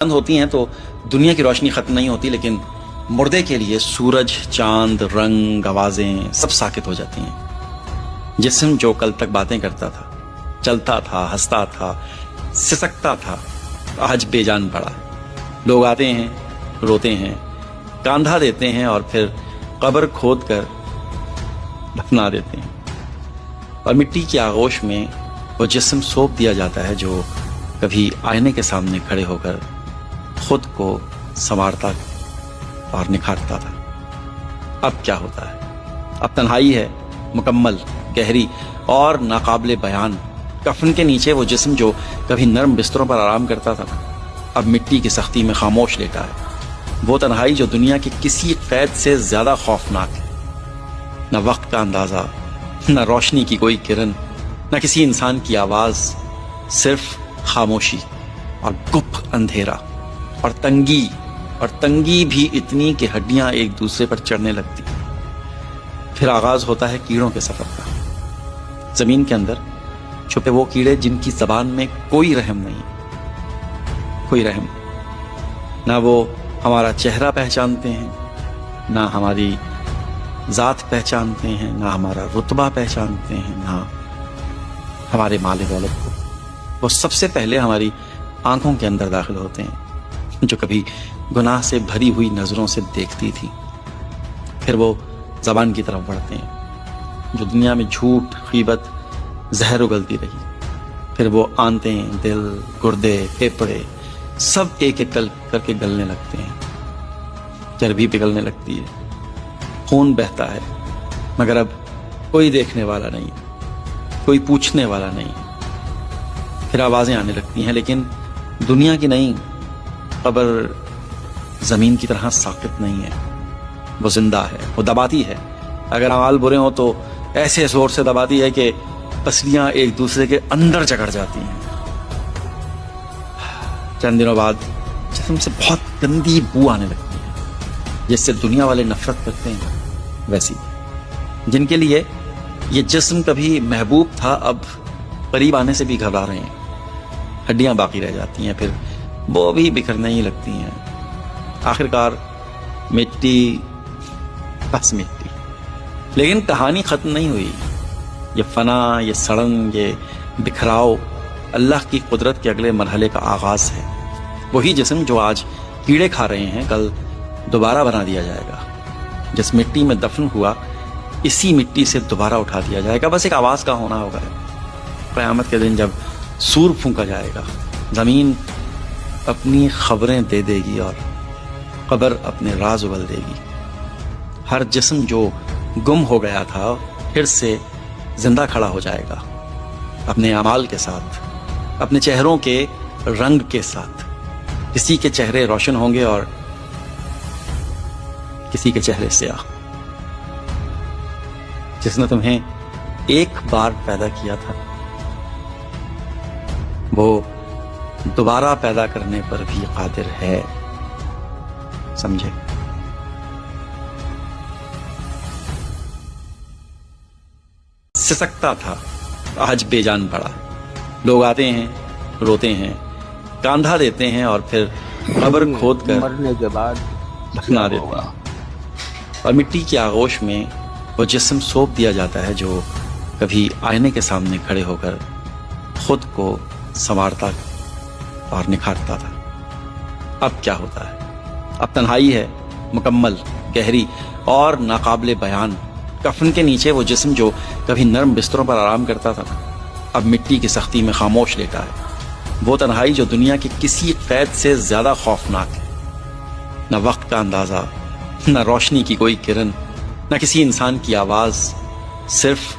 بند ہوتی ہیں تو دنیا کی روشنی ختم نہیں ہوتی، لیکن مردے کے لیے سورج، چاند، رنگ، آوازیں سب ساکت ہو جاتی ہیں۔ جسم جو کل تک باتیں کرتا تھا، چلتا تھا، ہنستا تھا، سسکتا تھا، آج بے جان پڑا۔ لوگ آتے ہیں، روتے ہیں، کاندھا دیتے ہیں اور پھر قبر کھود کر دفنا دیتے ہیں، اور مٹی کی آغوش میں وہ جسم سونپ دیا جاتا ہے جو کبھی آئینے کے سامنے کھڑے ہو کر خود کو سنوارتا اور نکھارتا تھا۔ اب کیا ہوتا ہے؟ اب تنہائی ہے، مکمل، گہری اور ناقابل بیان۔ کفن کے نیچے وہ جسم جو کبھی نرم بستروں پر آرام کرتا تھا، اب مٹی کی سختی میں خاموش لیٹا ہے۔ وہ تنہائی جو دنیا کے کسی قید سے زیادہ خوفناک ہے۔ نہ وقت کا اندازہ، نہ روشنی کی کوئی کرن، نہ کسی انسان کی آواز، صرف خاموشی اور گپ اندھیرا اور تنگی بھی اتنی کہ ہڈیاں ایک دوسرے پر چڑھنے لگتی۔ پھر آغاز ہوتا ہے کیڑوں کے سفر کا۔ زمین کے اندر چھپے وہ کیڑے جن کی زبان میں کوئی رحم نہیں، کوئی رحم۔ نہ وہ ہمارا چہرہ پہچانتے ہیں، نہ ہماری ذات پہچانتے ہیں، نہ ہمارا رتبہ پہچانتے ہیں، نہ ہمارے مال دولت کو۔ وہ سب سے پہلے ہماری آنکھوں کے اندر داخل ہوتے ہیں، جو کبھی گناہ سے بھری ہوئی نظروں سے دیکھتی تھی۔ پھر وہ زبان کی طرف بڑھتے ہیں، جو دنیا میں جھوٹ، غیبت، زہر اگلتی رہی۔ پھر وہ آنتیں، دل، گردے، پھیپھڑے سب ایک ایک کر کے گلنے لگتے ہیں۔ چربی پگھلنے لگتی ہے، خون بہتا ہے، مگر اب کوئی دیکھنے والا نہیں، کوئی پوچھنے والا نہیں۔ پھر آوازیں آنے لگتی ہیں، لیکن دنیا کی نہیں۔ قبر زمین کی طرح ساکت نہیں ہے، وہ زندہ ہے، وہ دباتی ہے۔ اگر اعمال برے ہوں تو ایسے زور سے دباتی ہے کہ پسلیاں ایک دوسرے کے اندر جکڑ جاتی ہیں۔ چند دنوں بعد جسم سے بہت گندی بو آنے لگتی ہے، جس سے دنیا والے نفرت کرتے ہیں۔ ویسی جن کے لیے یہ جسم کبھی محبوب تھا، اب قریب آنے سے بھی گھبرا رہے ہیں۔ ہڈیاں باقی رہ جاتی ہیں، پھر وہ بھی بکھرنے ہی لگتی ہیں۔ آخرکار مٹی، بس مٹی۔ لیکن کہانی ختم نہیں ہوئی۔ یہ فنا، یہ سڑن، یہ بکھراؤ اللہ کی قدرت کے اگلے مرحلے کا آغاز ہے۔ وہی جسم جو آج کیڑے کھا رہے ہیں، کل دوبارہ بنا دیا جائے گا۔ جس مٹی میں دفن ہوا، اسی مٹی سے دوبارہ اٹھا دیا جائے گا۔ بس ایک آواز کا ہونا ہوگا۔ قیامت کے دن جب سور پھونکا جائے گا، زمین اپنی خبریں دے دے گی اور قبر اپنے راز اگل دے گی۔ ہر جسم جو گم ہو گیا تھا پھر سے زندہ کھڑا ہو جائے گا، اپنے اعمال کے ساتھ، اپنے چہروں کے رنگ کے ساتھ۔ کسی کے چہرے روشن ہوں گے اور کسی کے چہرے سیاہ۔ جس نے تمہیں ایک بار پیدا کیا تھا، وہ دوبارہ پیدا کرنے پر بھی قادر ہے، سمجھے؟ سسکتا تھا، آج بے جان پڑا۔ لوگ آتے ہیں، روتے ہیں، کاندھا دیتے ہیں اور پھر قبر کھود کر مرنے کے بعد دفنا دیتے ہیں، اور مٹی کی آغوش میں وہ جسم سونپ دیا جاتا ہے جو کبھی آئینے کے سامنے کھڑے ہو کر خود کو سنوارتا اور نکھارتا تھا۔ اب کیا ہوتا ہے؟ اب تنہائی ہے، مکمل، گہری اور ناقابل بیان۔ کفن کے نیچے وہ جسم جو کبھی نرم بستروں پر آرام کرتا تھا، اب مٹی کی سختی میں خاموش لیٹا ہے۔ وہ تنہائی جو دنیا کے کسی قید سے زیادہ خوفناک ہے۔ نہ وقت کا اندازہ، نہ روشنی کی کوئی کرن، نہ کسی انسان کی آواز، صرف